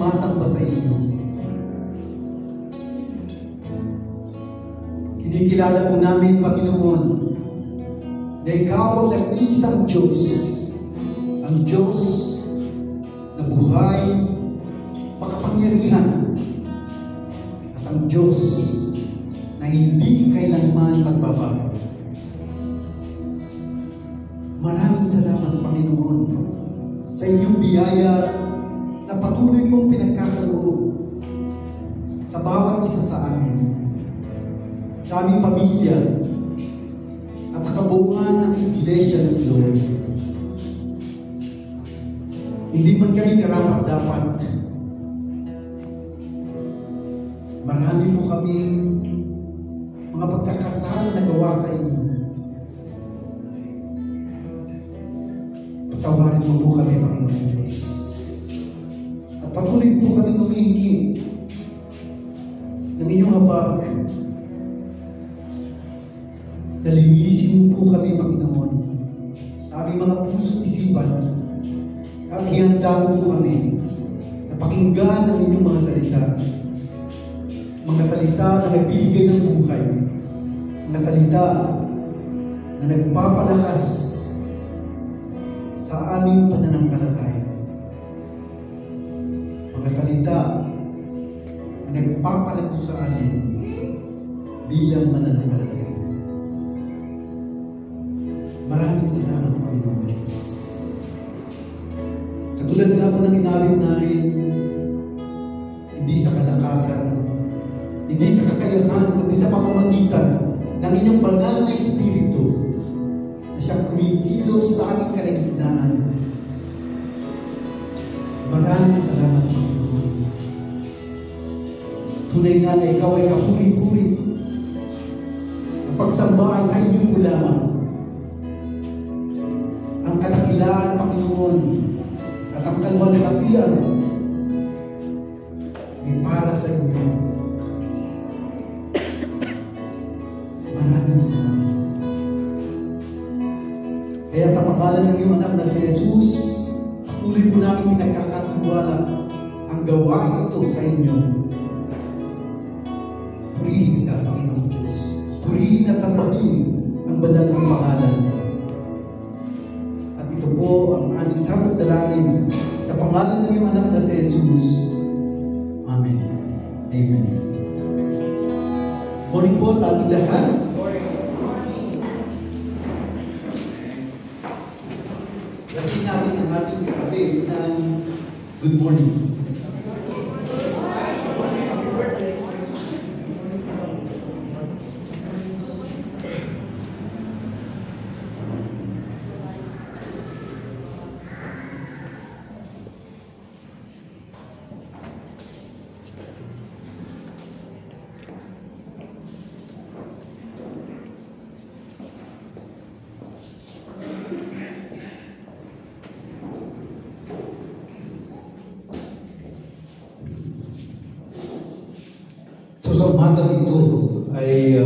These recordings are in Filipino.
sumasamba sa inyo. Kinikilala po namin, Panginoon, na ikaw ang nag-iisang Diyos, ang Diyos na buhay, makapangyarihan, at ang Diyos na hindi kailanman magbabago. Maraming salamat, Panginoon, sa inyong biyaya na patuloy mong pinagkakaloob sa bawat isa sa amin, sa aming pamilya, at sa kabuuan ng Iglesia ng Lord. Hindi man kami karapat-dapat. Marami po kami mga pagkakasala na gawa sa inyo. Patawarin mo po kami, Panginoon Diyos. At patuloy po kami humihingi ng inyong habag. Nalinisin mo po kami, Panginoon, sa aming mga puso't isipan. At hihanda mo po kami na pakinggan ang inyong mga salita. Mga salita na nagbibigay ng buhay. Mga salita na nagpapalakas sa aming pananampalataya. Mga salita na nagpapalago sa amin bilang mananampalataya. Maraming salamat, Panginoon Diyos. Katulad nga po ng inabit namin, hindi sa kalakasan, hindi sa kakayahan, kundi sa pamamagitan ng inyong banal na Espiritu na siyang kumikilos sa aming kalagitnaan. Maraming salamat, Panginoon. Tunay nga na ikaw ay kapuri-puri. Ang pagsamba ay sa inyo po lamang. Ang kadakilaan, Panginoon, at ang kalwalhatian ay para sa inyo. Maraming salamat. Kaya sa pangalan ng iyong anak na si Jesus, patuloy po namin pinagkakatiwala ang gawain ito sa inyo. Purihin ka, Panginoon Diyos. Purihin at sambahin ang banal ng pangalan. Ito po ang aming samot dalangin sa pangalan ng iyong anak na si Jesus. Amen. Amen. Morning po sa ating lahat. Lakin natin ang ating katabi ng good morning. Sa umagang ito ay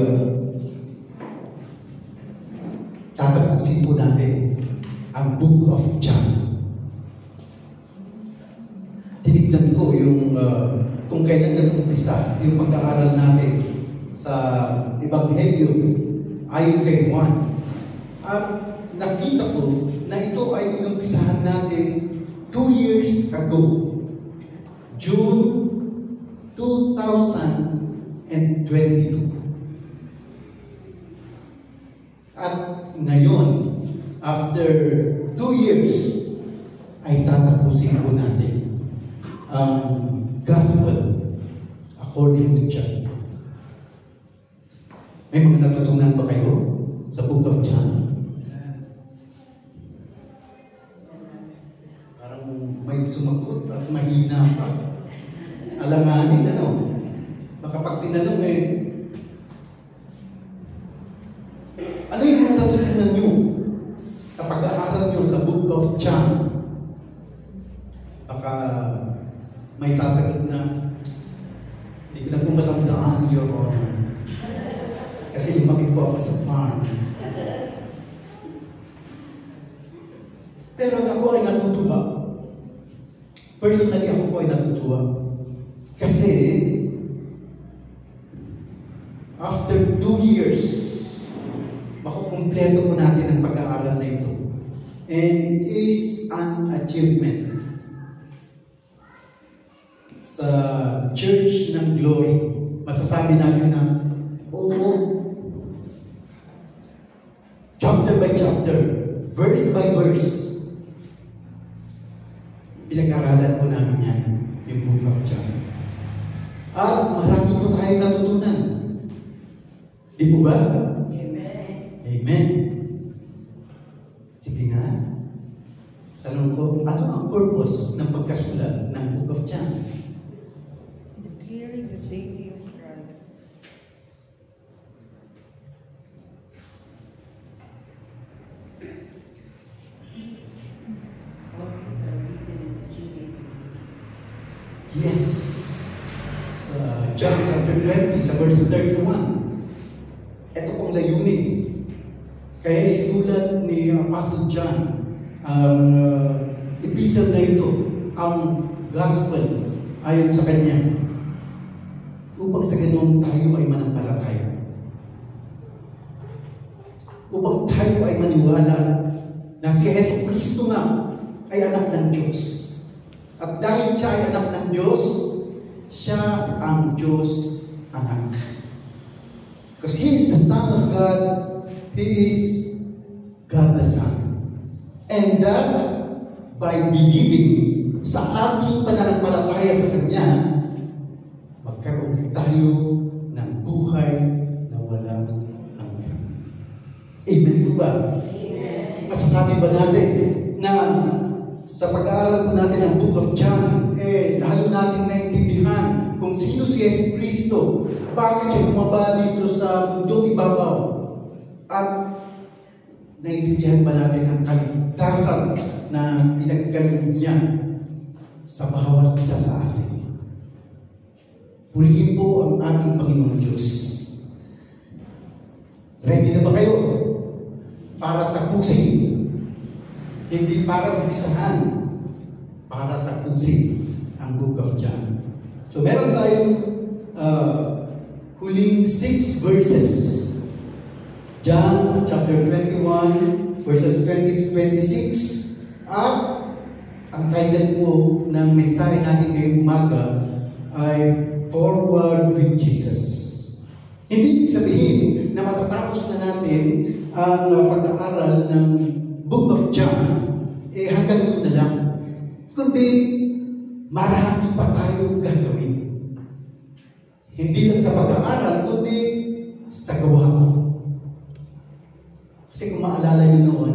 tatapusin po natin ang Book of John. Tinignan ko yung kung kailan nag-umpisa yung pag-aaral natin sa Ebanghelyo ayon kay Juan. At nakita ko na ito ay inumpisahan natin 2 years ago, June 2022. At ngayon, after 2 years, ay tatapusin po natin ang Gospel according to John. May mga natutunan ba kayo sa Book of John? Parang may sumagot at mahina pa. Alanganin, ano? Baka pag tinanong ano yung mga natutunan nyo sa pag-aaral nyo sa Book of John? Baka may sasagot na hindi ko na po malamdaan, Your Honor. Kasi lumaki po ako sa farm. Pero ako ay natutuwa. Personally, ako po ay natutuwa. Kasi, after 2 years, makukumpleto po natin ang pag-aaral na ito. And it is an achievement sa Church ng Glory. Masasabi natin na, oo, chapter by chapter, verse by verse, pinag-aralan po namin yan, yung Book of John. At marami po tayong natutunan. Di po ba? Amen. Amen. Sige nga. Tanong ko, ano ang purpose ng pagkasulat ng Book of John? Declaring the deity of Christ. All these are written in the Judaism. Yes. Sa John chapter 20, sa verse 31. Ito pong layunin. Kaya isinulat ni Apostle John ang epistle na ito, ang gospel ayon sa kanya, upang sa ganoon tayo ay manampalataya. Upang tayo ay maniwala na si Hesus Kristo nga ay anak ng Diyos. At dahil siya ay anak ng Diyos, siya ang Diyos anak. Because He is the Son of God, He is God the Son. And that, by believing sa ating pananampalataya sa Kanya, magkaroon tayo ng buhay na walang hanggan. Amen po ba? Amen. Masasabi ba natin na sa pag-aaral po natin ng Book of John, lalo natin naintindihan kung sino si Yesu Kristo, bakit siya bumaba dito sa mundong ibabaw, at naintindihan ba natin ang kaligtasan na pinagkaloob niya sa bawat isa sa atin. Purihin po ang ating Panginoong Diyos. Ready na ba kayo para tapusin? Hindi para umpisahan, para tapusin ang Book of John. So meron tayong huling 6 verses. John chapter 21 verses 20 to 26. At ang title po ng mensahe natin ngayong umaga ay Forward with Jesus. Hindi sabihin na matatapos na natin ang pag-aaral ng Book of John, hanggang doon na lang. Kundi, marami pa tayong gagawin. Hindi lang sa pag-aaral, kundi sa gawa. Kasi kung maalala niyo noon,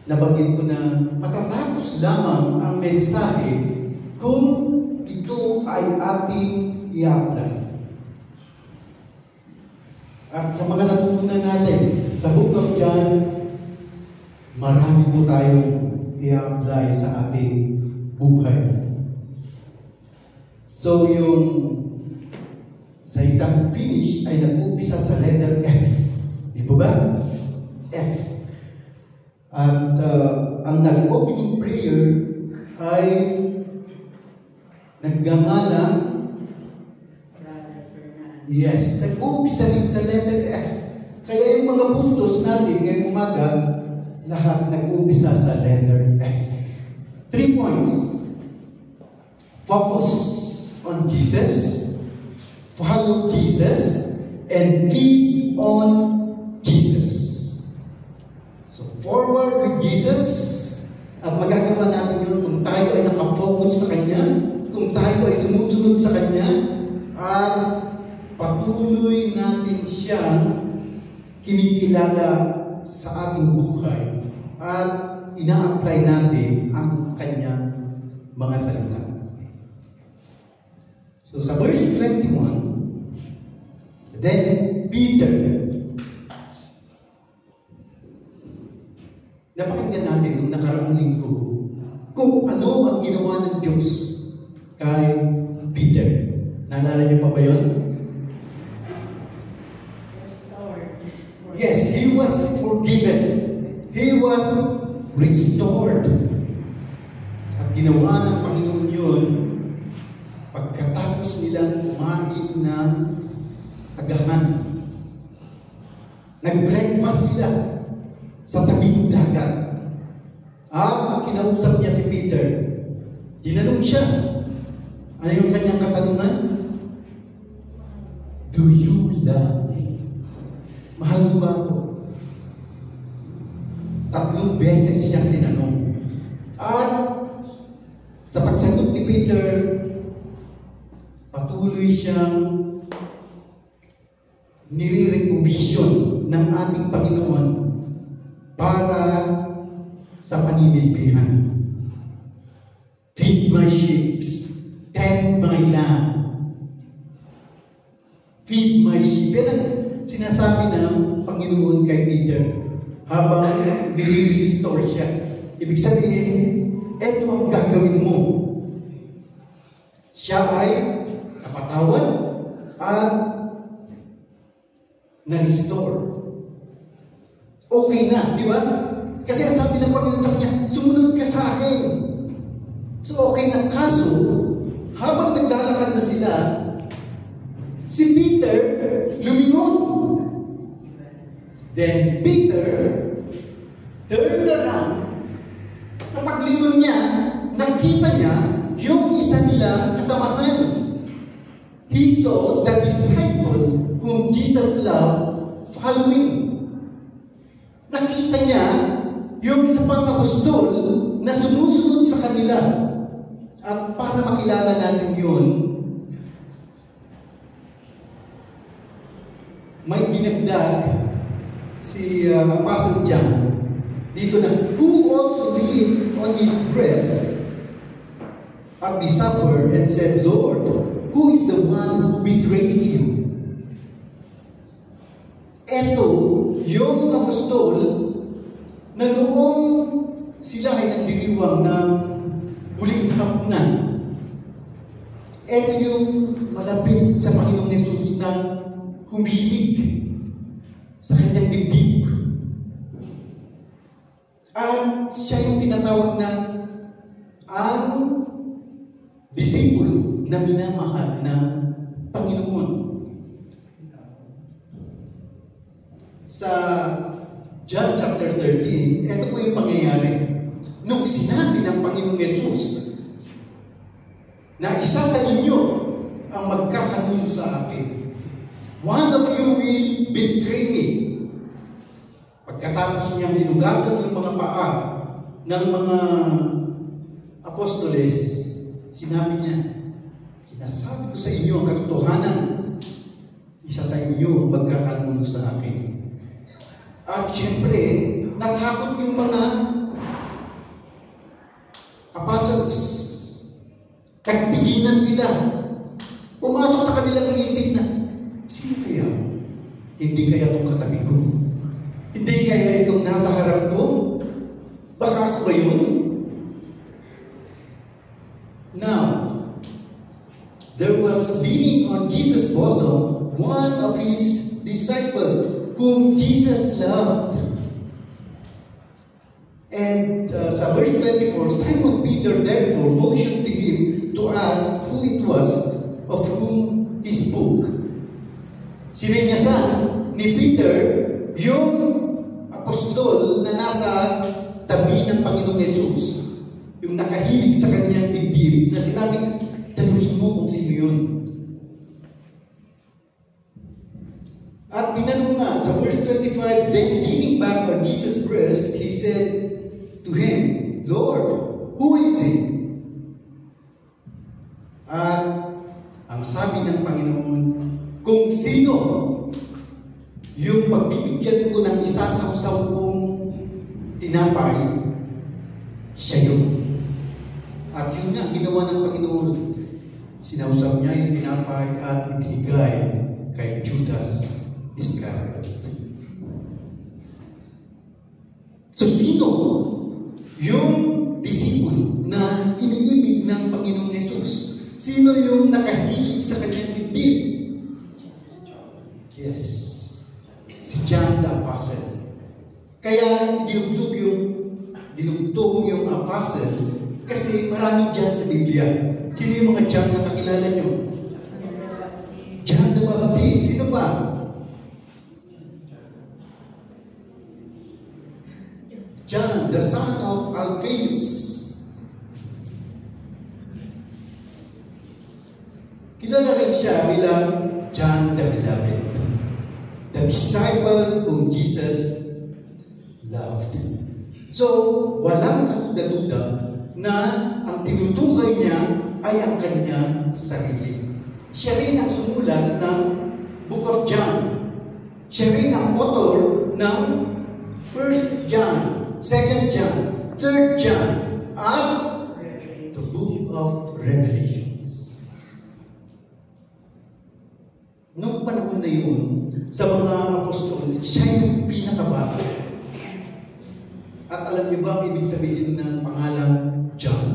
nabanggit ko na matatapos lamang ang mensahe kung ito ay ating i-apply. At sa mga natutunan natin sa Book of John, marami po tayong i-apply sa ating buhay. So yung salitang finish ay nag-uumpisa sa letter F. Di po ba? F. At ang nag-opening prayer ay naggangalang yes, nag-uumpisa din sa letter F. Kaya yung mga puntos natin ngayong umaga, lahat nag-uumpisa sa letter F. 3 points. Focus on Jesus, follow Jesus, and feed on Jesus. So, forward with Jesus, at magagawa natin yun kung tayo ay nakafocus sa Kanya, kung tayo ay sumusunod sa Kanya, at patuloy natin siyang kinikilala sa ating buhay at ina-apply natin ang Kanyang mga salita. So sa verse 21, then Peter, napakinggan natin nung nakaraang linggo kung ano ang ginawa ng Diyos kay Peter. Naalala niyo pa ba yun? Yes, he was forgiven. He was restored. At ginawa ng Panginoon yun, pagkatapos nilang kumain ng agahan, nag-breakfast sila sa tabing dagat. Kinausap niya si Peter. Tinanong siya, ano yung kanyang katanungan? Do you love me? Mahal mo ba ako? 3 beses siyang tinanong. At sa pagsagot ni Peter, patuloy siyang nire-recognition ng ating Panginoon para sa paninilbihan. Feed my sheep, tend my lamb. Feed my sheep. Yan ang sinasabi ng Panginoon kay Peter habang nire-restore siya. Ibig sabihin, eto ang gagawin mo. Siya ay napatawad at na-restore. Okay na, di ba? Kasi ang sabi ng Panginoon sa kanya, sumunod ka sa akin. So okay na. Kaso, habang naglalakad na sila, si Peter lumingon. Then Peter turned around. Sa paglingon niya, nakita niya yung isa nilang kasamahan. He saw the disciple whom Jesus loved following. Nakita niya yung isa pang apostol na sumusunod sa kanila. At para makilala natin yun, may dinagdag si Apostle John dito na, who also laid on his breast at the supper and said, Lord, who is the one who betrays you? Eto, yung apostol na noong sila ay nagdiriwang ng huling hapunan. Eto yung malapit sa Panginoong Yesus na humilig sa kanyang dibdib. At siya yung tinatawag na ang disipulo na minamahal ng Panginoon. Sa John chapter 13, ito po yung pangyayari. Nung sinabi ng Panginoong Yesus na isa sa inyo ang magkakanulo sa akin, one of you will betray me. Pagkatapos niyang hinugasan yung mga paa ng mga apostoles, sinabi niya, sinasabi ko sa inyo ang katotohanan, isa sa inyo ang magkakanulo sa akin. At siyempre, natakot yung mga apostles. Nagtiginan sila. Pumasok sa kanilang isip na, sino kaya? Hindi kaya itong katabi ko? Hindi kaya itong nasa harap ko? Baka ako ba yun? Now, there was leaning on Jesus' bosom one of his disciples whom Jesus loved. And sa verse 24, Simon Peter therefore motioned to him to ask who it was of whom he spoke. Sininyasan ni Peter yung apostol na nasa tabi ng Panginoong Yesus, yung nakahilig sa kanyang dibdib, na sinabi, tanungin mo kung sino yun. At tinanong nga, sa verse 25, then leaning back on Jesus' breast, he said to him, Lord, who is it? At ang sabi ng Panginoon, kung sino yung pagbibigyan ko ng isa-sausaw kong tinapay, siya yun. At yun nga, ginawa ng Panginoon. Sinausaw niya yung tinapay at ibinigay kay Judas Iscariot. So, sino yung disipulo na iniibig ng Panginoong Yesus? Sino yung nakahilig sa kanyang dibdib? Yes. Si John the Apostle. Kaya dinugtong yung apostle Kasi maraming John sa Biblia. Sino yung mga John na kakilala nyo? John the Baptist. Sino ba? John, the son of Alphaeus. Kilala rin siya bilang John the Beloved, the disciple whom Jesus loved. So, walang katuda-duda na ang tinutukoy niya ay ang kanyang sarili. Siya rin ang sumulat ng Book of John. Siya rin ang author ng 1 John, 2 John, 3 John, at the Book of Revelations. Noong panahon na yun, sa mga apostol, siya yung pinakabata. At alam niyo ba ang ibig sabihin ng pangalan John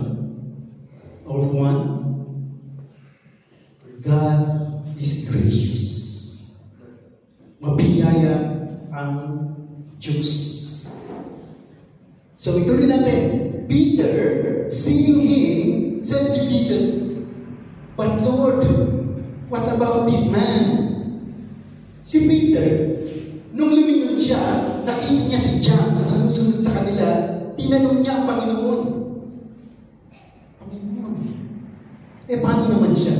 or Juan? God is gracious. Mabiyaya ang Diyos. So ituloy natin. Peter, seeing him, said to Jesus, "But Lord, what about this man?" Si Peter, nung lumingon siya, nakita niya si John na sumusunod sa kanila, tinanong niya ang Panginoon. Panginoon, paano naman siya?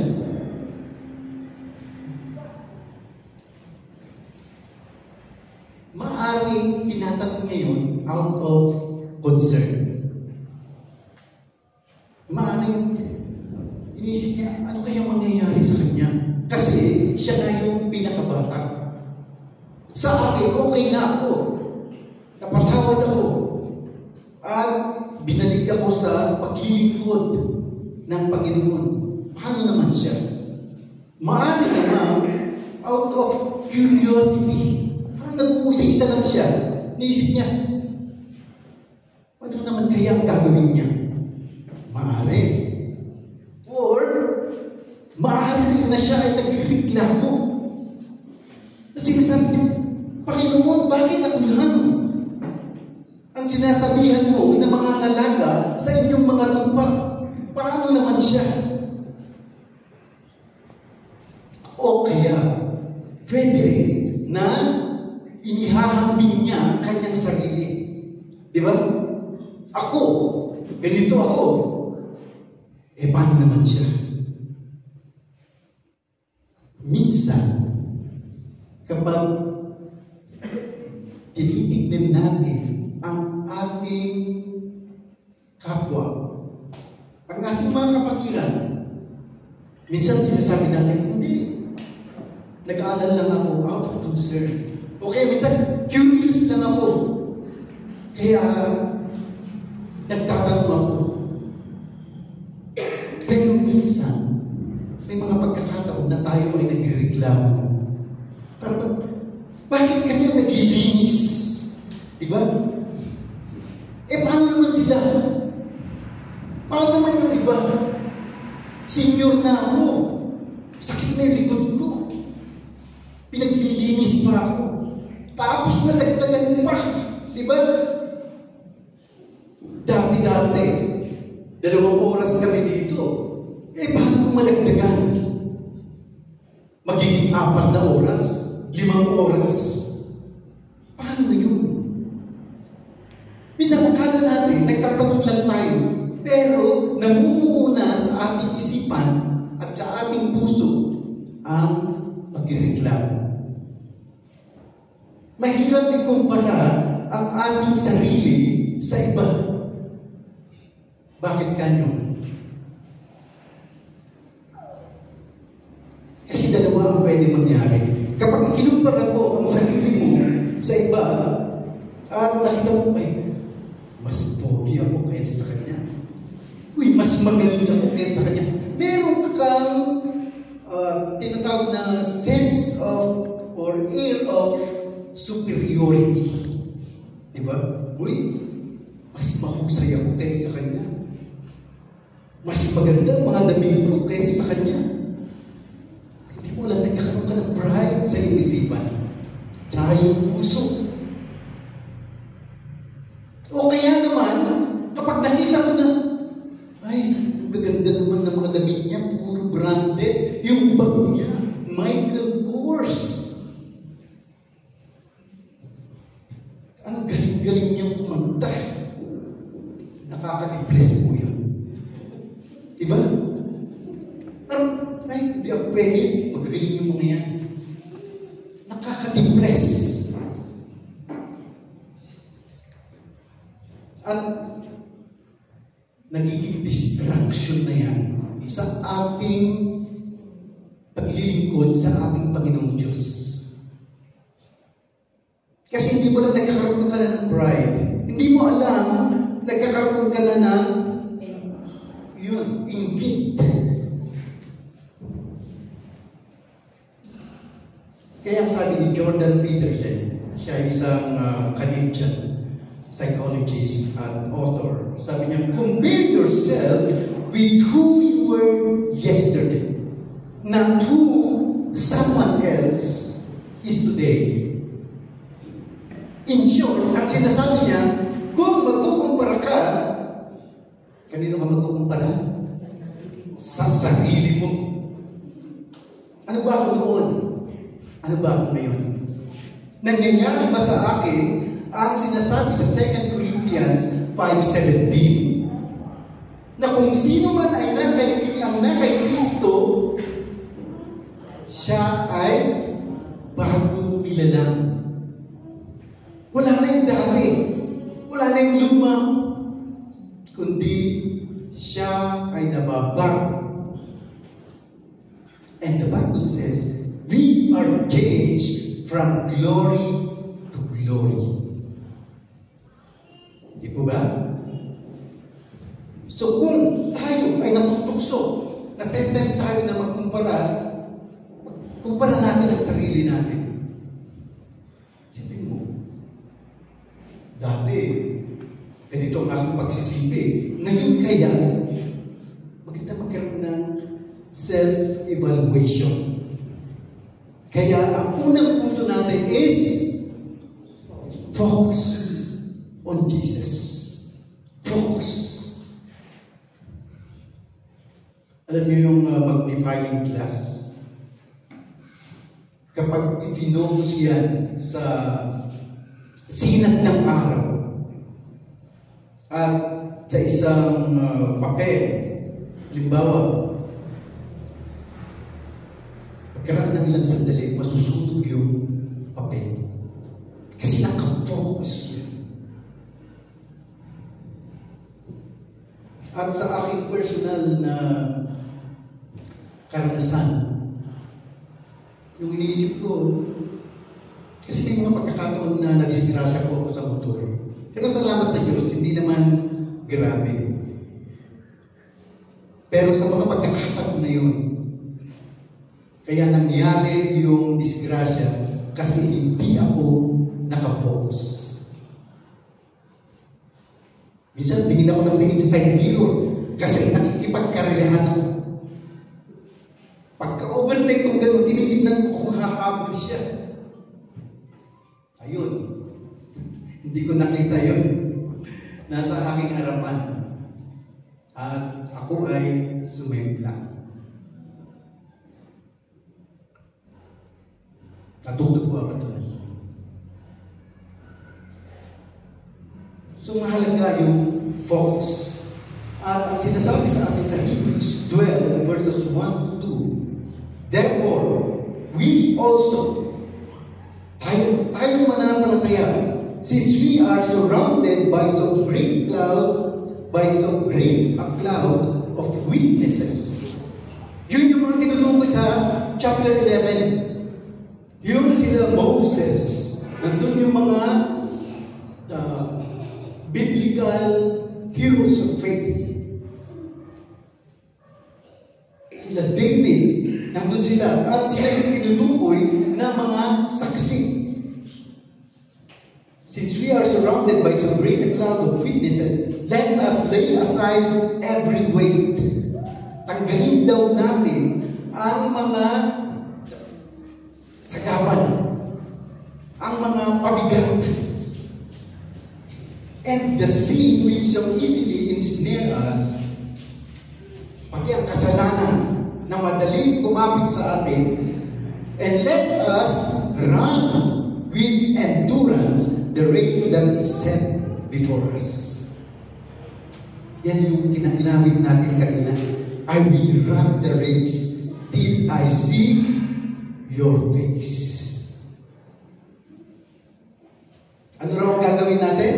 Maaring tinatanong niya yun out of concern. Maaring iniisip niya, ano kaya mangyayari sa kanya? Kasi siya na yung pinakabata. Sa akin, okay na ako. Napatawad ako. At binalik ako sa paglilingkod ng Panginoon. Paano naman siya? Maaari naman out of curiosity. Parang nag-uusisa lang siya. Naisip niya, paano naman kaya ang gagawin niya? Maaari. Or, maaari rin na siya ay nagreklamo. Sinasabi niya, Panginoon, bakit ako lang? Ang sinasabihan mo ng mga ngalaga sa inyong mga tupa, paano naman siya? O kaya, pwede rin na inihahambing niya ang kanyang sarili. Di ba? Ako, ganito ako. Paano naman siya? Minsan, kapag tinitignan natin ang ating kapwa, ang ating mga kapatiran, minsan sinasabi natin, hindi. Nag-aalala lang ako out of concern. Okay, minsan curious lang ako. Kaya nagtatanong ako. Pero minsan, may mga pagkakataon na tayo ay nagreklamo na. Parang, bakit kanya naglilinis? Diba? Paano naman sila? Paano naman yung iba? Senior na ako. Sakit na yung likod ko. Pinaglilinis pa ako. Tapos nadagdagan pa. Diba? Dati-dati, 2 oras kami dito. Paano kung madagdagan? Magiging 4 na oras, 5 oras. Paano na yun? Minsan akala natin, nagtatanong lang tayo, pero namumuuna sa ating isipan at sa ating puso ang pagkireklamo. Mahirap ikumpara ang ating sarili sa iba. Bakit kanyo? Kasi dalawa ang pwede mangyari. Kapag ikinumpara mo ang sarili mo sa iba, at nakita mo, mas pogi ako kaysa sa kanya. Uy, mas magaling ako kaysa sa kanya. Meron kang tinatawag na sense of or air of superiority. Diba? Uy, mas mahusay ako kaysa sa kanya. Mas maganda ang mga damit ko kaysa sa kanya. Hindi mo lang nagkakaroon ka ng pride sa iyong isipan. Tsaka yung puso. O kaya naman, kapag nakita mo na, nakaka-depress po yun. Diba? Ay, hindi ako pwede. Magagaling yung mga yan. Nakaka-depress. At nagiging distraction na yan sa ating paglilingkod sa ating Panginoong Diyos. Kasi hindi mo lang nagkakaroon ka na ng pride. Hindi mo alam, nagkakaroon ka na ng inggit. Kaya ang sabi ni Jordan Peterson, siya isang Canadian psychologist and author. Sabi niya, compare yourself with who you were yesterday, not who someone else is today. In short, ang sinasabi niya, kung magkukumpara ka, kanino ka magkukumpara? Sa sarili mo. Ano ba ako noon? Ano ba ako ngayon? Nangyayari ba sa akin ang sinasabi sa 2 Corinthians 5:17 na kung sino man ay nakay Kristo, siya ay bagong nilalang. Wala na yung dati. Wala na yung luma. Kundi siya ay nababago. And the Bible says, we are changed from glory to glory. Di po ba? So kung tayo ay natutukso, natetempt tayo na magkumpara, kumpara natin ang sarili natin. Sipin mo, dati, ganito ang aking pagsisipi. Ngayon kaya, maganda magkaroon ng self-evaluation. Kaya ang unang punto natin is focus on Jesus. Focus. Alam niyo yung magnifying glass? Kapag ifinocus yan sa sinag ng araw at sa isang papel, halimbawa, pagkaraan ng ilang sandali, masusunog yung papel. Kasi nakafocus yun. At sa aking personal na karanasan, yung iniisip ko, kasi may mga pagkakataon na nadisgrasya po ako sa motor. Pero salamat sa Diyos, hindi naman grabe. Pero sa mga pagkakataon na yun, kaya nangyari yung disgrasya kasi hindi ako nakafocus. Minsan, tingin ako ng tingin sa side mirror kasi nakikipagkarelahan ako. Pagka-overtake kong gano'n, tinitignan ko kung hahabol siya. Ayun. Hindi ko nakita yun. Nasa aking harapan. At ako ay sumempla. Natutuwa ako doon. So mahalaga yung focus. At ang sinasabi sa atin sa Hebrews 12 verses 1 to 2, therefore, we also, tayo mananampalataya, since we are surrounded by so great a cloud of witnesses. Yun yung mga tinulungo sa chapter 11. Yun sila Moses. Nandun yung mga biblical heroes of faith. Sila David, nandun sila. At sila yung tinutukoy na mga saksi. Since we are surrounded by so great a cloud of witnesses, let us lay aside every weight. Tanggalin daw natin ang mga sagawan, ang mga pabigat, and the sin which so easily ensnare us, pati ang kasalanan na madaling kumapit sa atin, and let us run with endurance the race that is set before us. Yan yung kinakilabig natin kanina. I will run the race till I see your face. Ano raw ang gagawin natin?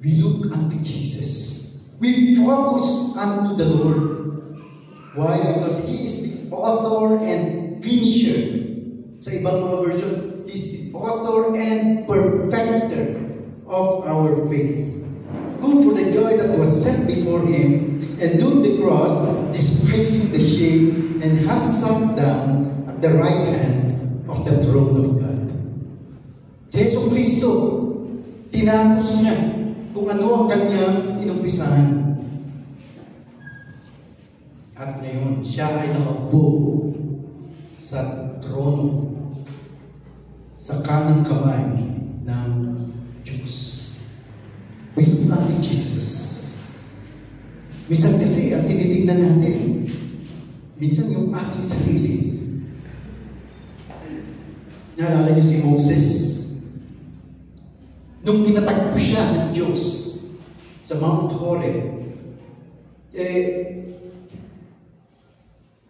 We look unto Jesus. We focus unto the Lord. Why? Because He is the author and finisher. Sa ibang mga version, He is the author and perfecter of our faith. Who for the joy that was set before Him endured the cross, despising the shame, and has sat down at the right hand of the throne of God. Si Yesu Kristo, tinapos niya kung ano ang kanyang inumpisahan. At ngayon, siya ay nakaupo sa trono, sa kanang kamay ng Diyos. We look unto Jesus. Minsan kasi, ang tinitingnan natin, minsan yung ating sarili. Naalala niyo si Moses? Nung tinatagpo siya ng Diyos sa Mount Horeb,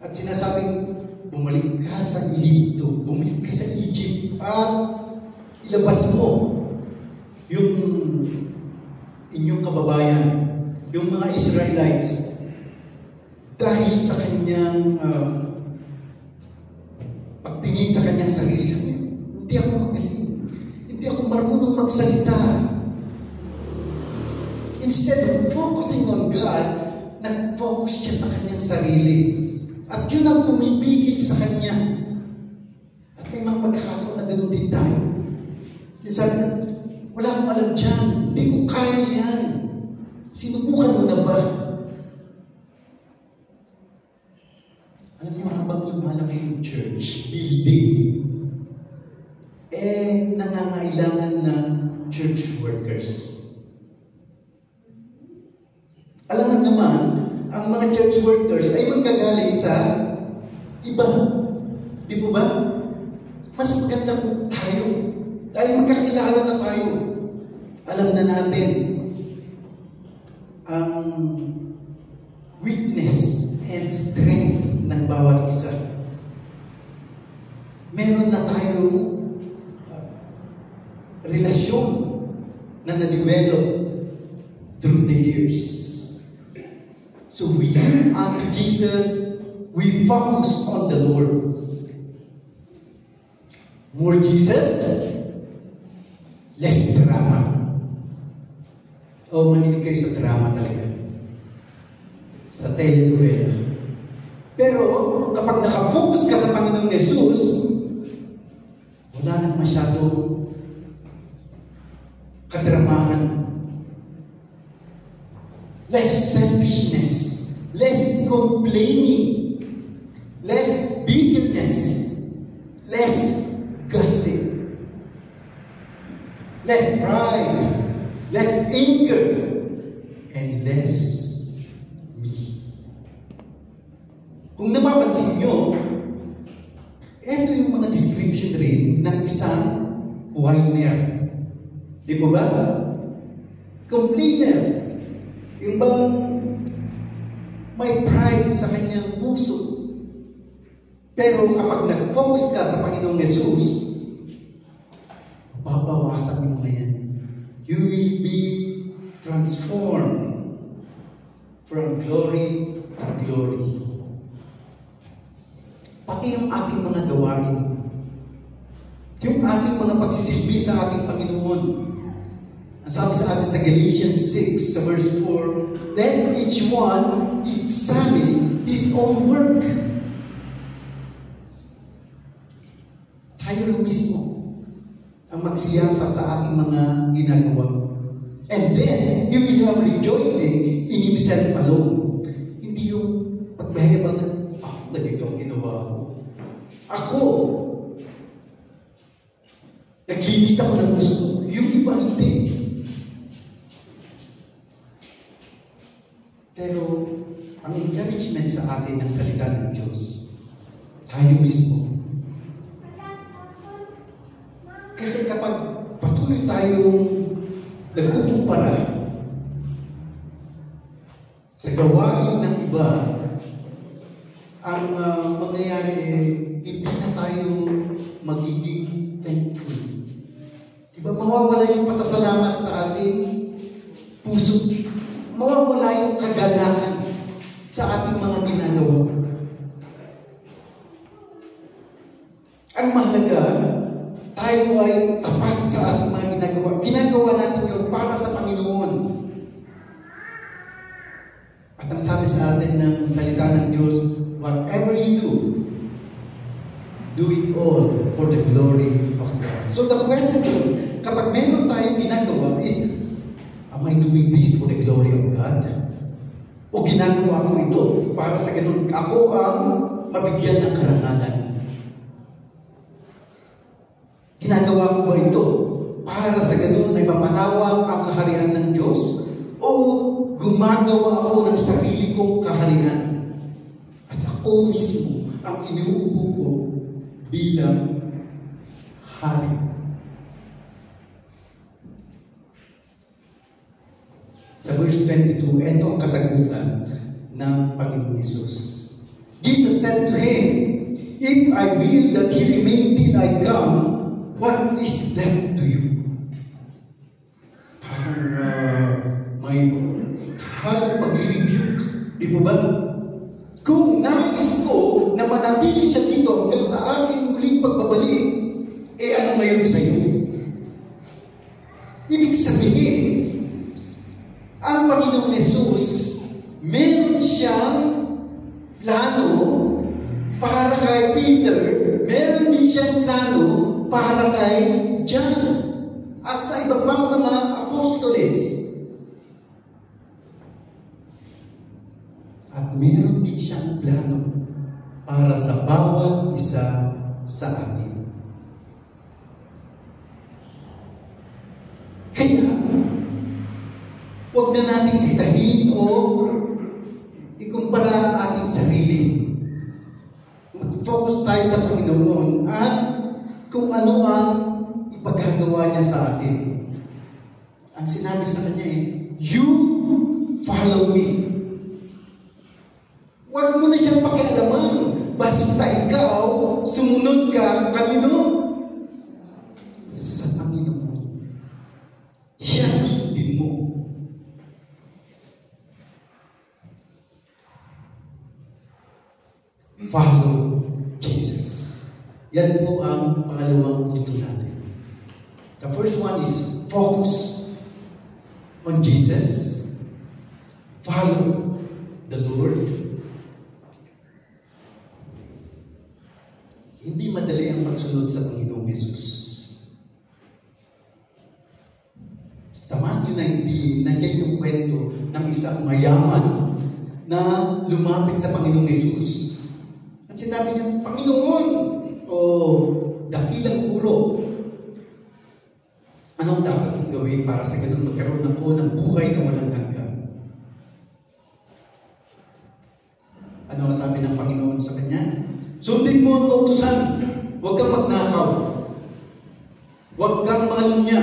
at sinasabing, bumalik ka sa Egypto, bumalik ka sa Egypt, at ilabas mo yung inyong kababayan, yung mga Israelites, dahil sa kanyang pagtingin sa kanyang sarili, sabi niya, hindi ako magaling. Hindi ako marunong magsalita. Instead of focusing on God, nag-focus siya sa kanyang sarili. At yun ang pumipigil sa kanya. At may mga pagkakataon na ganoon din tayo. Sinasabi na, wala akong alam dyan. Hindi ko kaya yan. Sinubukan mo na ba? Alam niyo, habang lumalaki yung church building, nangangailangan ng church workers. Alam mo naman, ang mga church workers ay manggagaling sa iba. Di po ba? Mas maganda po tayo. Dahil magkakilala na tayo. Alam na natin ang weakness and strength ng bawat isa. Meron na tayong relasyon na na-develop through the years. So we look unto Jesus, we focus on the Lord. More Jesus, less drama. Mahilig kayo sa drama talaga. Sa telenovela. Pero kapag nakapokus ka sa Panginoong Jesus, wala nang masyadong kadramahan. Less selfishness, less complaining, less bitterness, less gossip, less pride, less anger, and less me. Kung napapansin nyo, ito yung mga description rin ng isang whiner. Di po ba? Complainer. Yung bang may pride sa kanyang puso. Pero kapag nag-focus ka sa Panginoong Jesus, babawasan yung mga yan. You will be transformed from glory to glory. Pati yung ating mga gawain, yung ating mga pagsisilbi sa ating Panginoon. Ang sabi sa atin sa Galatians 6, sa verse 4, let each one examine his own work. Tayo rin mismo ang magsiyasat sa ating mga ginagawa. And then, he will have rejoicing in himself alone. Hindi yung pagmayabang na, ganito ang ginawa ko. Ako, naglinis ako ng gusto. Yung iba hindi. Pero, ang encouragement sa atin ng salita ng Diyos, tayo mismo. Kasi kapag patuloy tayong nagkukumpara, sa gawain ng iba, ang mangyayari hindi na tayo magiging thankful. Diba mawawala yung pasasalamat sa ating puso. Mawawala yung kagalakan sa ating mga ginagawa. Ang mahalaga, tayo ay tapat sa ating mga ginagawa. Ginagawa natin yun para sa Panginoon. At ang sabi sa atin ng salita ng Diyos, whatever you do it all for the glory of God. So the question, kapag meron tayong ginagawa is, am I doing this for the glory of God? O ginagawa ko ito para sa ganun ako ang mabigyan ng karangalan? Ginagawa ko ba ito para sa ganun ay mapalawak ang kaharian ng Diyos? O gumagawa ako ng sarili kong kaharian? At ako mismo ang iniuupo ko bilang hari. Sa verse 22, ito ang kasagutan ng Panginoong Hesus. Jesus said to him, if I will that he remain till I come, what is that to you? May pag-rebuke. Di po ba? Kung nais ko na manatili siya dito hanggang sa aking muling pagbabalik, ano ngayon sa iyo? Ibig sabihin, ang Panginoong Hesus, meron siyang plano para kay Peter, meron din siyang plano para kay John, at sa iba pang mga apostoles. At meron din siyang plano para sa bawat isa sa atin. Kaya, huwag na nating sitahin o ikumpara ang ating sarili. Mag-focus tayo sa Panginoon at kung ano ang ipagagawa niya sa atin. Ang sinabi sa kanya you follow me. Huwag mo na siyang pakialaman. Basta ikaw, sumunod ka kanino? Sa Panginoon. Siya ang sundin mo. Follow Jesus. Yan po ang pangalawang punto natin. The first one is focus on Jesus. Follow the Lord. Hindi madali ang pagsunod sa Panginoong Hesus. Sa Matthew 19, nandiyan yung kwento ng isang mayaman na lumapit sa Panginoong Hesus. At sinabi niya, Panginoon, dakilang guro, anong dapat kong gawin para sa ganun magkaroon ako ng buhay na walang hanggan? Ano sabi ng Panginoon sa kanya? Sundin mo ang kautusan. Huwag kang magnakaw. Huwag kang malunya.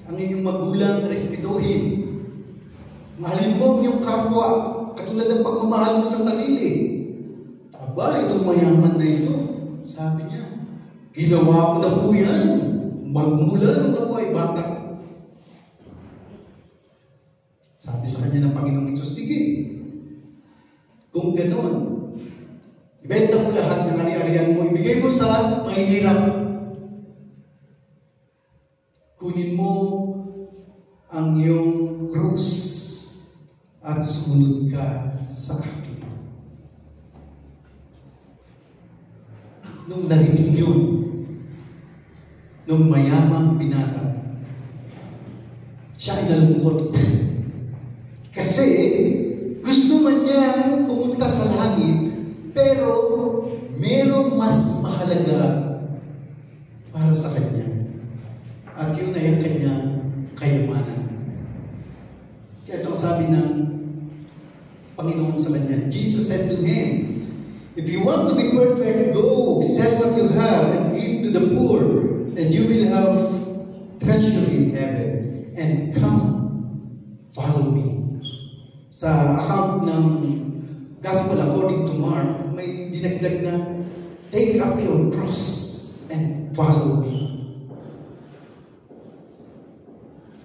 Ang inyong magulang, respetuhin. Mahalin mo ang iyong kapwa, katulad ng pagmamahal mo sa sarili. Aba, itong mayaman na ito, sabi niya, ginawa ko na po yan. Magmula nung ako ay bata. Sabi sa kanya ng Panginoong Hesus, sige, kung gano'n, ibenta mo lahat ng ari-arian mo, ibigay mo sa mahihirap. Kunin mo ang iyong krus at sumunod ka sa akin. Nung narinig yun, nung mayamang binata, siya ay nalungkot. Kasi gusto man niya pumunta sa langit, pero merong mas mahalaga para sa kanya. At yun ay ang kanyang kayamanan. Kaya ito sabi ng Panginoon sa kanya, Jesus said to him, if you want to be perfect, go, sell what you have and give to the poor, and you will have 11, and come, follow me. Sa account ng Gospel according to Mark, may dinagdag na, take up your cross and follow me.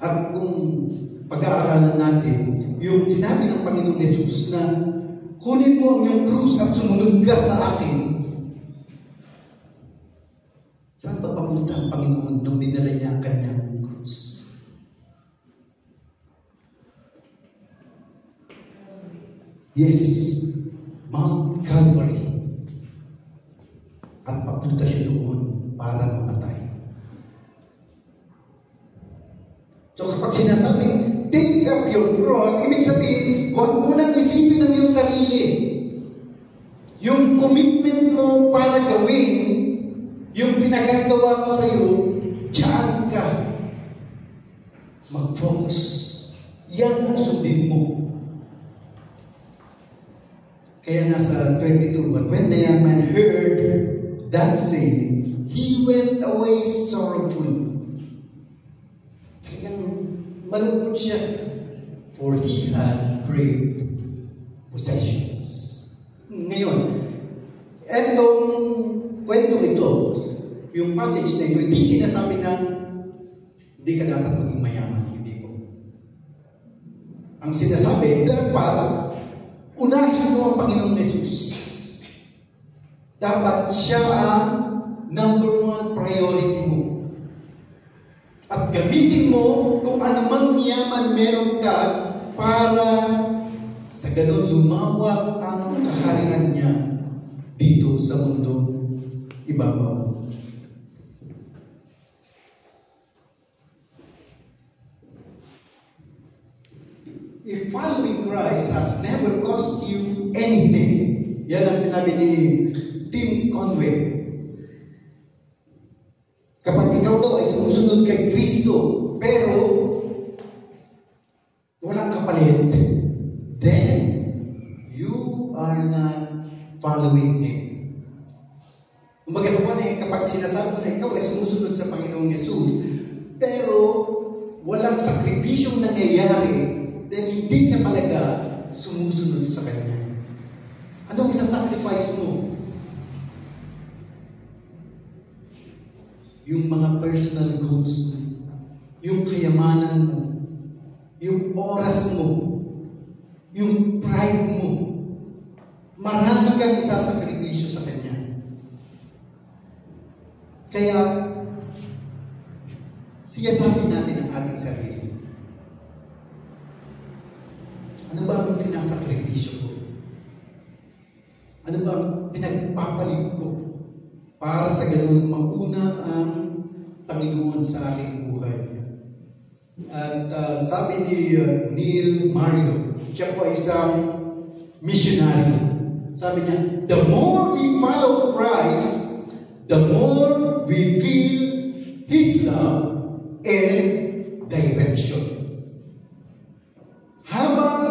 At kung pag-aaralan natin, yung sinabi ng Panginoong Yesus na kunin mo ang iyong krus at sumunod ka sa akin. Saan ba papunta ang Panginoon nung dinala niya ang kanyang krus? Yes, Mount Calvary. At papunta siya doon para mamatay. So kapag sinasabing, take up your cross, ibig sabihin, huwag mo nang isipin ang iyong sarili. Yung commitment mo para gawin, yung pinagagawa ko sa iyo, diyan ka. Mag-focus. Yan ang sundin mo. Kaya nga sa 22, but when the young man heard that saying, he went away sorrowful. Malungkot siya, for he had great possessions. Ngayon, etong kwentong ito, yung passage na ito, hindi sinasabi na hindi ka dapat maging mayaman, hindi po. Ang sinasabi, dapat unahin mo ang Panginoong Yesus. Dapat siya ang number one priority mo. At gamitin mo kung anumang yaman meron ka para sa ganun lumawak ang kaharian niya dito sa mundo ibabaw. If following Christ has never cost you anything, yan ang sinabi ni Tim Conway. Kapag ikaw daw ay sumusunod kay Kristo, pero walang kapalit, then you are not following Him. Kumbaga sa mga kapag sinasabi mo na ikaw ay sumusunod sa Panginoong Yesus, pero walang sakripisyong nangyayari, then hindi ka talaga sumusunod sa Kanya. Anong isang sacrifice mo? Yung mga personal goals, yung kayamanan mo, yung oras mo, yung pride mo, marami kang isasakripisyo sa Kanya. Kaya, siyasapin natin ang ating sarili. Ano ba ang sinasakripisyo ko? Ano ba ang pinagpapalit ko? Para sa ganun, mauna ang Panginoon sa aking buhay. At sabi ni Neil Mario, siya po isang missionary. Sabi niya, the more we follow Christ, the more we feel His love and direction. Habang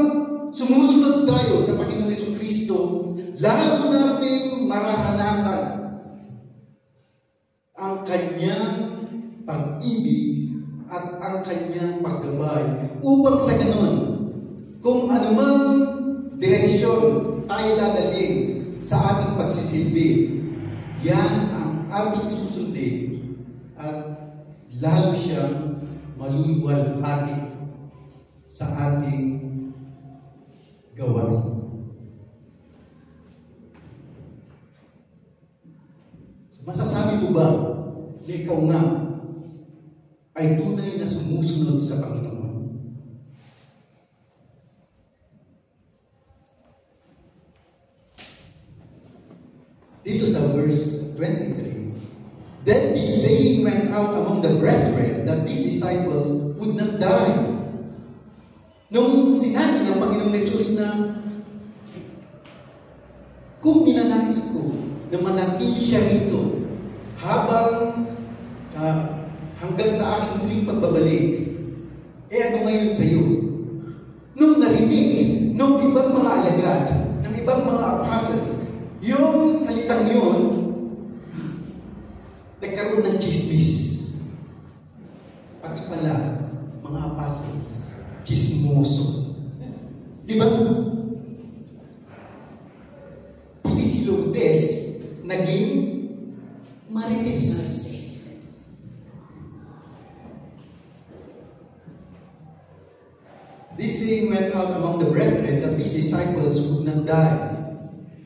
sumusunod tayo sa Panginoon Jesucristo, lalo nating mararanasan ang Kanyang pag-ibig at ang Kanyang paggabay. Upang sa ganun, kung anumang direksyon tayo dadalhin sa ating pagsisilbi, yan ang ating susundin at lalo siyang maluluwalhati sa ating gawain. Masasabi mo ba na ikaw nga ay tunay na sumusunod sa Panginoon? Dito sa verse 23, then this saying went out among the brethren that these disciples would not die. Nung sinabi ng Panginoong Yesus na kung ninanais ko na manatili siya rito habang hanggang sa aking muling pagbabalik, ano ngayon sa iyo? Nung narinig nung ibang mga alagad, ng ibang mga apostles, yung salitang yun, nagkaroon ng chismis. Pati pala, Di ba? Pati si Lourdes naging marites. This saying went out among the brethren that these disciples would not die.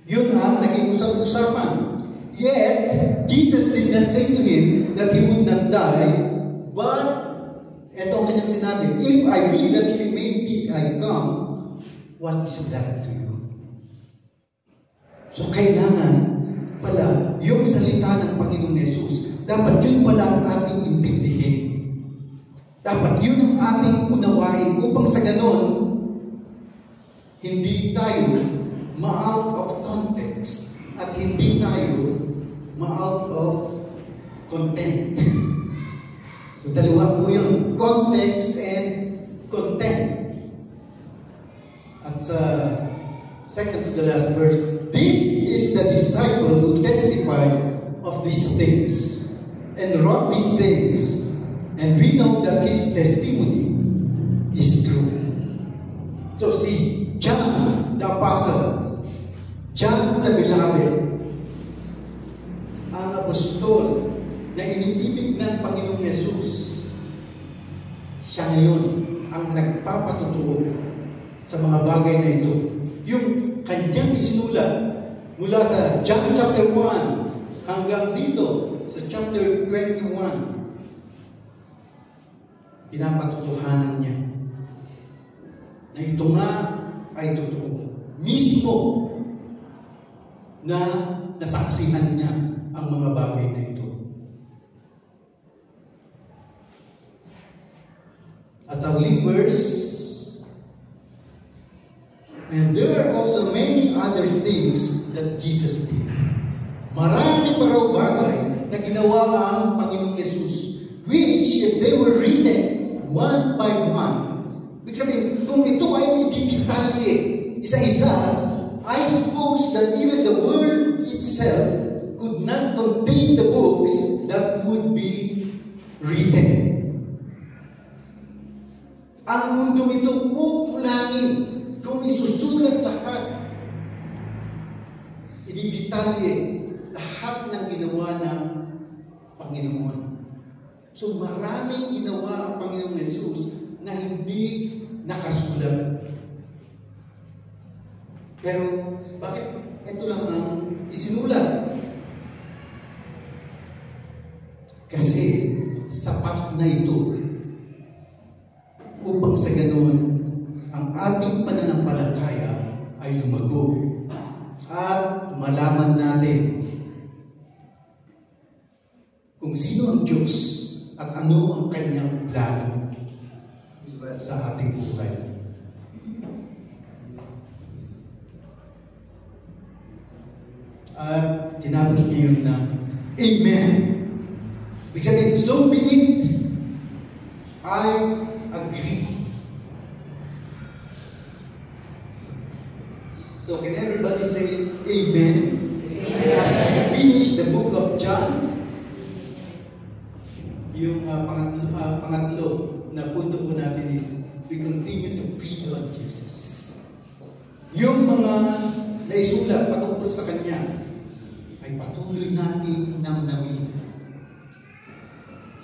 Yun ang naging usap-usapan. Yet, Jesus did not say to him that he would not die, but, eto ang kanyang sinabi, if I will that he may be I come, what is that to you? So, kailangan pala, yung salita ng Panginoon Yesus, dapat yun pala ang ating intindihin. Dapat yun ang ating unawain upang sa ganon, hindi tayo ma-out of context at hindi tayo ma-out of content. So dalawa po yun, context and content. At sa second to the last verse, this is the disciple who testified of these things and wrote these things, and we know that his testimony is true. So see, John the Apostle, John the Beloved, ang apostol na iniibig ng Panginoong Yesus, siya ngayon ang nagpapatutuo sa mga bagay na ito. Yung kanyang isinulat mula sa John chapter 1 hanggang dito sa chapter 21, pinapatutuhanan niya na ito nga ay totoo. Mismo na nasaksihan niya ang mga bagay na ito. At ang huling verse, and there are also many other things that Jesus did. Marami pa raw bagay na ginawa ang Panginoong Yesus, which if they were written one by one, ibig sabihin, kung ito ay i-detalye isa-isa, I suppose that even the world itself could not contain the books that would be written. Ang mundo ito kukulangin kung isusulat lahat. Ididetalye lahat ng ginawa ng Panginoon. So maraming ginawa ang Panginoong Yesus na hindi nakasulat. Pero bakit ito lang ang isinulat? Kasi sapat na ito upang sa ganun ang ating pananampalataya ay lumago at malaman natin kung sino ang Diyos at ano ang kanyang plano sa ating buhay. At tinapos niya yun na Amen. Ibig sabihin, so be it. I agree. So can everybody say Amen? Amen. As we finish the book of John, yung pangatlo na punto po natin is we continue to feed on Jesus. Yung mga naisulat patungkol sa Kanya ay patuloy natin namnamin.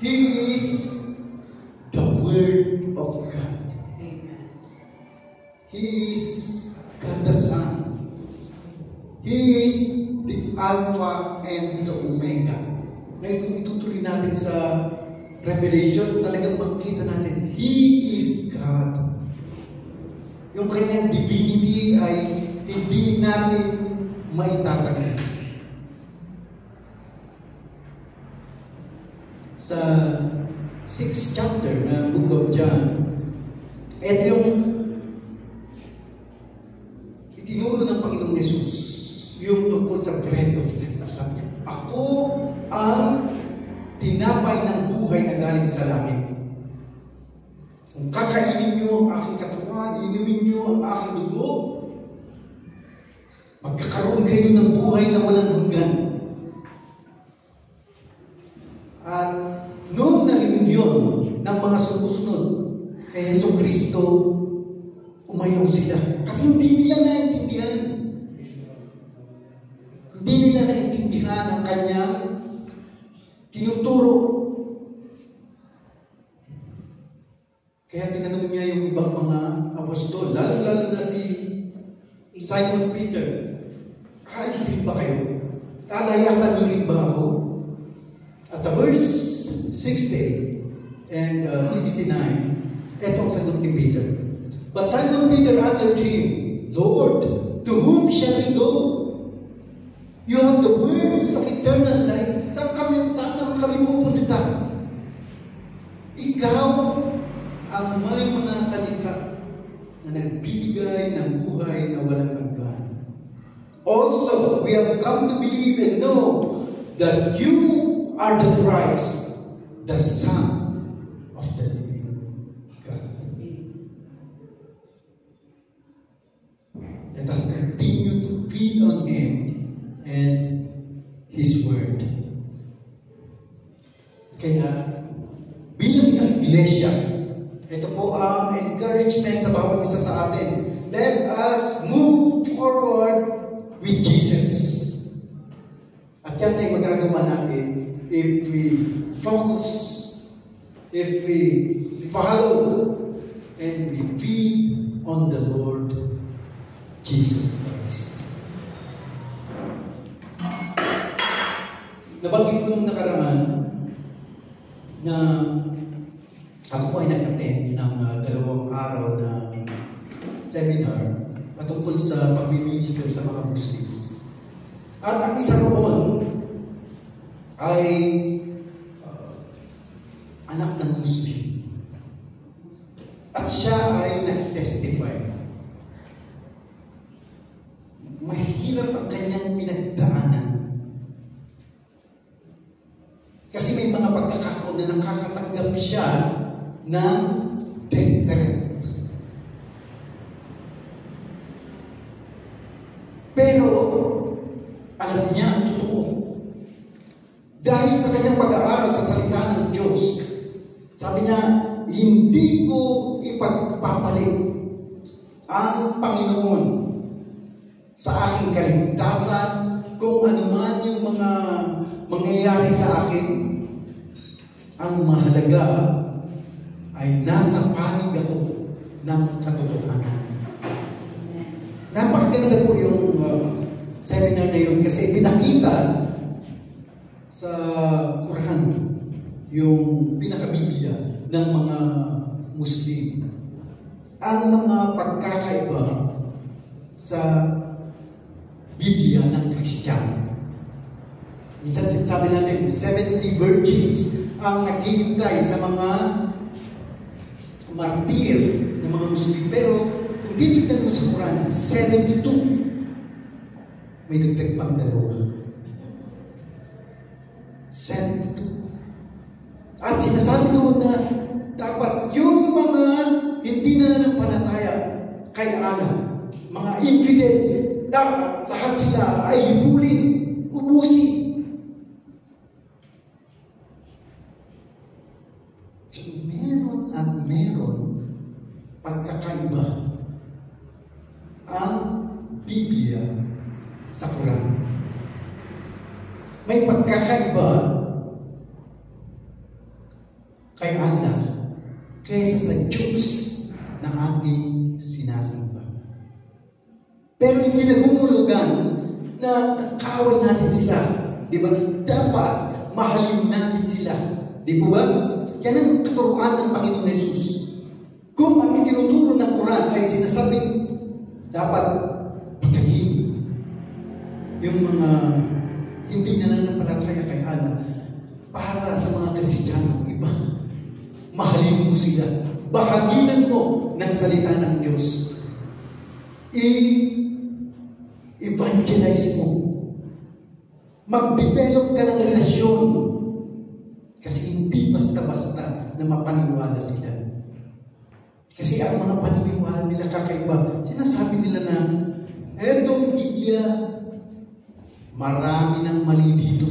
He is the Word of God. He is God the Son. He is the Alpha and the Omega. Ngayon kung itutuloy natin sa Revelation, talagang makikita natin, He is God. Yung kanyang divinity ay hindi natin maitatagli. Sa 6th chapter ng Book of John, at yung itinuro ng Panginoong Yesus, yung tungkol sa bread of life. Sabi niya, ako ang tinapay ng buhay na galing sa langit. Kung kakainin niyo ang aking katawan, inumin niyo ang aking dugo, magkakaroon kayo ng buhay na walang hanggan. At noong narinig yun ng mga sumusunod kay Jesucristo, umayaw sila. Kaya tinanong niya yung ibang mga apostol, lalo-lalo na si Simon Peter, aalis rin ba kayo? Lalayasan niyo rin ba ako? At sa verse 60 and 69, eto ang sagot ni Peter. But Simon Peter answered to him, Lord, to whom shall we go? You have the words of eternal life. Saan naman kami pupunta? Ikaw ang may mga salita na nagbibigay ng buhay na walang hanggan. Also, we have come to believe and know that you are the Christ, the Son of the living God. Let us continue to feed on Him and His Word. Kaya, bilang isang iglesia, ito po ang encouragement sa bawat isa sa atin. Let us move forward with Jesus. At yan ay magagawa natin if we focus, if we follow, and we feed on the Lord Jesus Christ. Nabanggit ko nung nakaraan na ako po ay nag-attend ng 2 araw na seminar patungkol sa pag-minister sa mga Muslims. At ang isa roon ay anak ng Muslim. At siya ay nag-testify. Mahirap ang kanyang pinagdaanan. Kasi may mga pagkakataon na nakakatanggap siya ng death threat. Pero, alam niya ang totoo. Dahil sa kanyang pag-aaral sa salita ng Diyos, sabi niya, hindi ko ipagpapalit ang Panginoon sa aking kaligtasan kung anuman yung mga mangyayari sa akin. Ang mahalaga ay nasa panig ako ng katotohanan. Napakaganda po yung seminar na yun kasi pinakita sa Quran yung pinakabiblia ng mga Muslim. Ang mga pagkakaiba sa Biblia ng Kristiyano. Minsan sinasabi natin, 70 virgins ang naghihintay sa mga martir ng mga Muslim. Pero kung titignan mo sa Quran, 72. May dagdag pang 2. 72. At sinasabi doon na dapat yung mga hindi na nanampalataya kay Allah, mga infidels, dapat lahat sila ay hibulin, ubusin. Meron at meron pagkakaiba ang Biblia sa Quran. May pagkakaiba kay Allah kaysa sa Diyos na ating sinasamba. Pero hindi nagmumulugan na kawal natin sila. Di ba? Dapat mahalin natin sila. Di po ba? Yan ang tuturuan ng Panginoon Jesus. Kung ang itinuturo ng Quran ay sinasabing dapat patayin yung mga hindi nananampalataya kay Allah para sa mga Kristiyano iba. Mahalin mo sila. Bahaginan mo ng salita ng Diyos. I-evangelize mo. Mag-develop ka ng relasyon. Kasi hindi basta-basta na mapaniwala sila. Kasi ang mga paniniwala nila kakaiba, sinasabi nila na, etong Biblia, marami ng mali dito.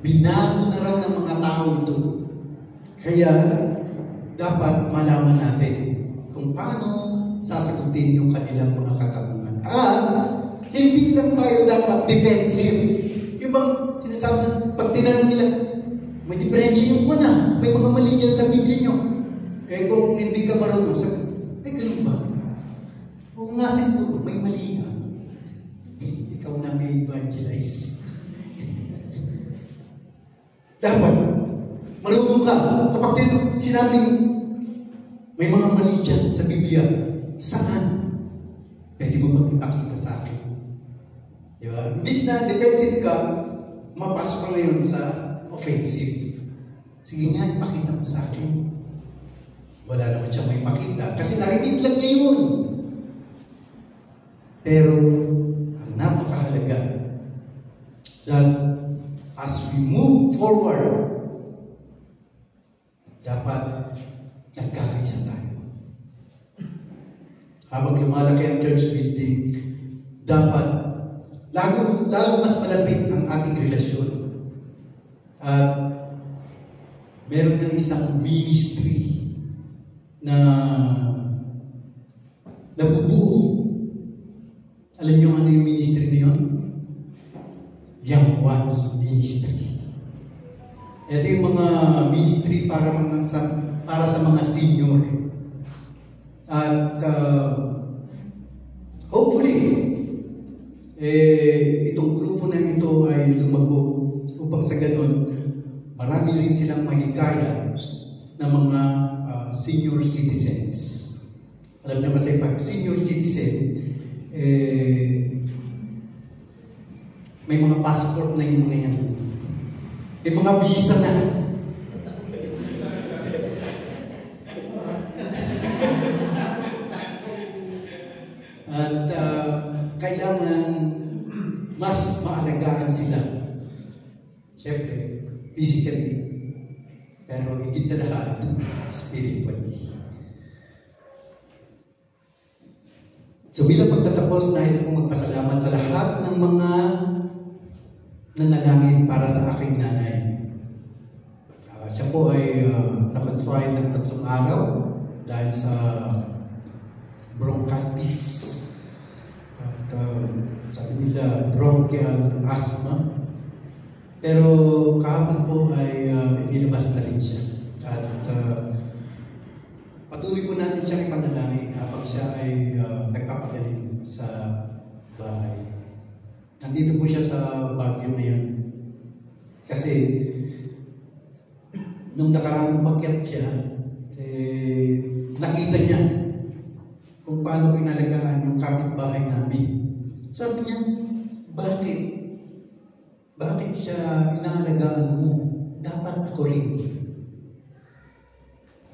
Binago na raw ng mga tao ito. Kaya, dapat malaman natin kung paano sasagutin yung kanilang mga katanungan. Hindi lang tayo dapat defensive. Yung bang sinasabi na, pag tinanong nila, diferensya ko na. May mga mali dyan sa Biblia nyo. Eh kung hindi ka marunong, sabi, ganun ba? Kung nga siguro, may mali nga. Ikaw na may evangelize. Dapat, marunong ka. Kapag sinabing, may mga mali dyan sa Biblia, saan? Pwede mo bang ipakita sa akin? Diba? Imbis na defensive ka, mapasok ka ngayon sa offensive. Sige nga, ipakita mo sa akin. Wala naman siya may pakita. Kasi narinig lang niya yun. Pero, ang napakahalaga, that as we move forward, dapat nagkakaisa tayo. Habang lumalaki ang church building, dapat lalo mas malapit ang ating relasyon. At meron ng isang ministry na nabubuo. Alam niyo ano yung ministry na yun? Young Ones Ministry. Ito yung mga ministry para sa mga senior. At hopefully, itong grupo na ito ay lumago upang sa ganun, marami rin silang mahikaya ng mga senior citizens. Alam niyo kasi pag senior citizen, may mga passport na yung mga yan. May mga visa na. At kailangan mas maalagaan sila. Siyempre, physically, pero higit sa lahat, spiritually. So bilang pagtatapos, nais kong magpasalamat sa lahat ng mga nanalangin para sa aking nanay. Siya po ay na-confine ng 3 araw dahil sa bronchitis. At sabi nila, bronchial asthma. Pero kahapon po ay inilabas na rin siya. At patuloy po natin siyang ipanalangin habang siya ay nagpapagaling sa bahay. Nandito po siya sa Baguio ngayon. Kasi nung nakaraan umakyat siya, nakita niya kung paano ko inalagaan yung kapitbahay namin. Sabi niya, bakit? Bakit siya inaalagaan mo? Dapat ako rin.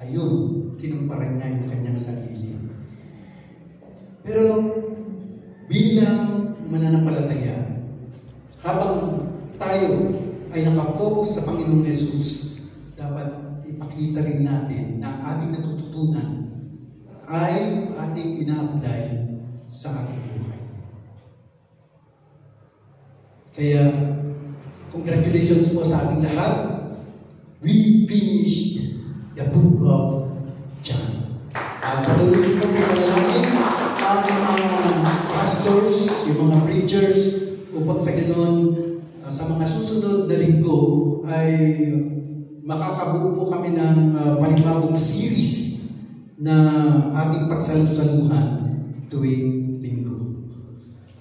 Ayun, kinumpara niya yung kanyang sarili. Pero bilang mananampalataya, habang tayo ay nakafocus sa Panginoong Yesus, dapat ipakita rin natin na ang ating natututunan ay ating ina-apply sa ating buhay. Kaya, congratulations po sa ating lahat. We finished the book of John. At patuloy po natin ang mga pastors, yung mga preachers, upang sa ganoon, sa mga susunod na linggo ay makakabuo po kami ng panibagong series na ating pagsalusaluhan tuwing linggo.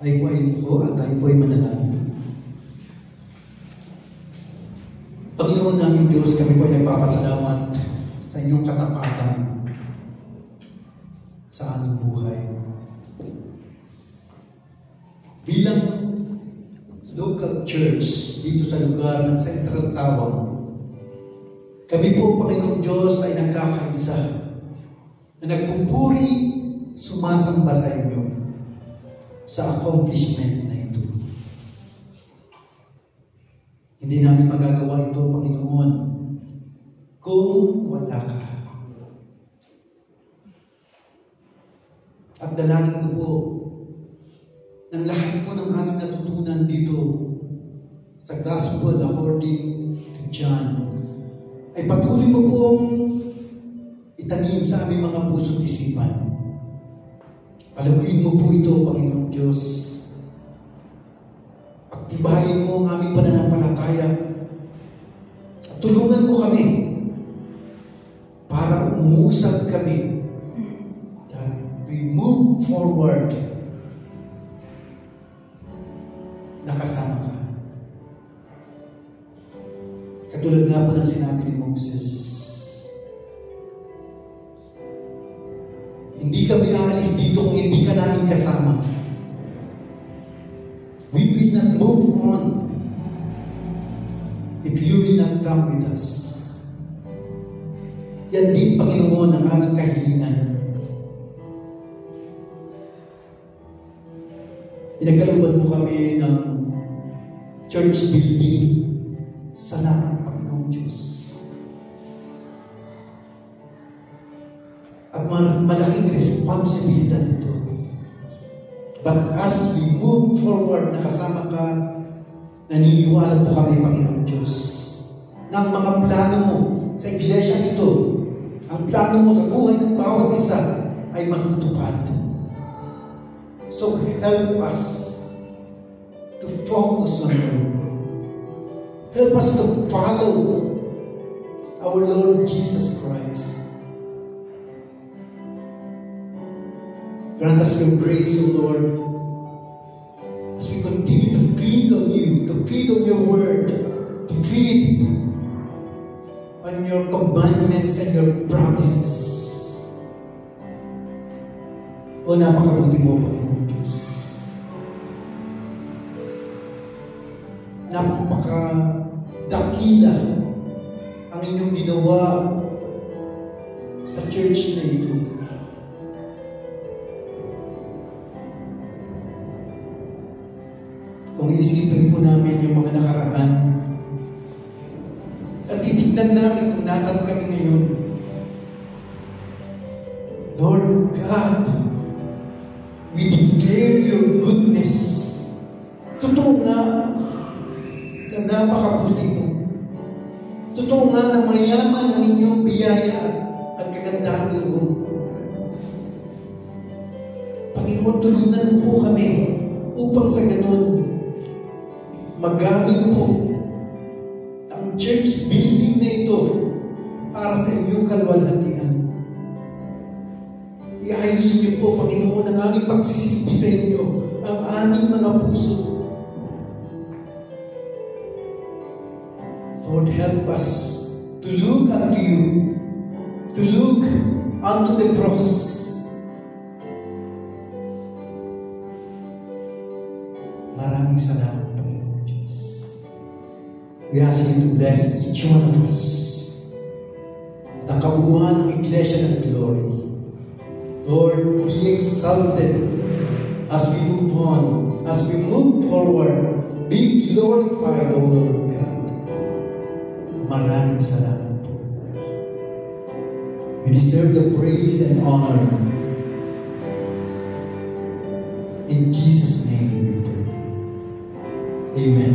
Tayo po ay muko at tayo po ay manalangin. Panginoon namin Diyos, kami po ay nagpapasalamat sa inyong katapatan sa aming buhay. Bilang local church dito sa lugar ng Central Tawang, kami po, Panginoong Diyos, ay nagkakaisa na nagpupuri, sumasamba sa inyo sa accomplishment na ito. Hindi namin magagawa ito, Panginoon, kung wala ka. At dalangin ko po ng lahat po ng aming natutunan dito sa Gospel according to John ay patuloy mo pong itanim sa aming mga puso't isipan. Palaguin mo po ito, Panginoong Diyos. Pagtibayin mo ang aming pananampalataya. At tulungan mo umuusap kami that we move forward na kasama ka. Katulad nga po ng sinabi ni Moses, hindi kami aalis dito kung hindi ka namin kasama. We will not move on if you will not come with us. Yan din, Panginoon, ang aming kahilingan. Pinagkalooban mo kami ng church building. Salamat, Panginoon Diyos. At malaking responsibilidad ito. But as we move forward na kasama ka, naniniwala po kami, Panginoon Diyos, na ang mga plano mo sa iglesia nito, ang plano mo sa buhay ng bawat isa ay matutupad. So help us to focus on you. Help us to follow our Lord Jesus Christ. Grant us your grace, O Lord, as we continue to feed on you, to feed on your word, to feed on your commandments and your promises. O napakabuti mo, Panginoon Diyos. Napakadakila ang inyong ginawa sa church na ito. Kung iisipin po namin yung mga nakaraan, at titignan namin kung nasan kami ngayon. Lord God, we declare your goodness. Totoo nga na napakabuti mo. Totoo nga na mayaman ang inyong biyaya at kagandahang loob. Panginoon, tulungan mo po kami upang sa ganun magamit po ang church building na ito para sa inyong kalwalhatian. Iayos niyo po, Panginoon, ang aming pagsisilbi sa inyo, ang aming mga puso. Lord, help us to look unto you, to look unto the cross. Maraming salamat, Panginoon Diyos. We ask you to bless each one of us. At ang kabuuan ng Iglesia ng Glory. Lord, be exalted as we move on, as we move forward. Be glorified, O Lord God. Maraming salamat po. You deserve the praise and honor. In Jesus' name we pray. Amen.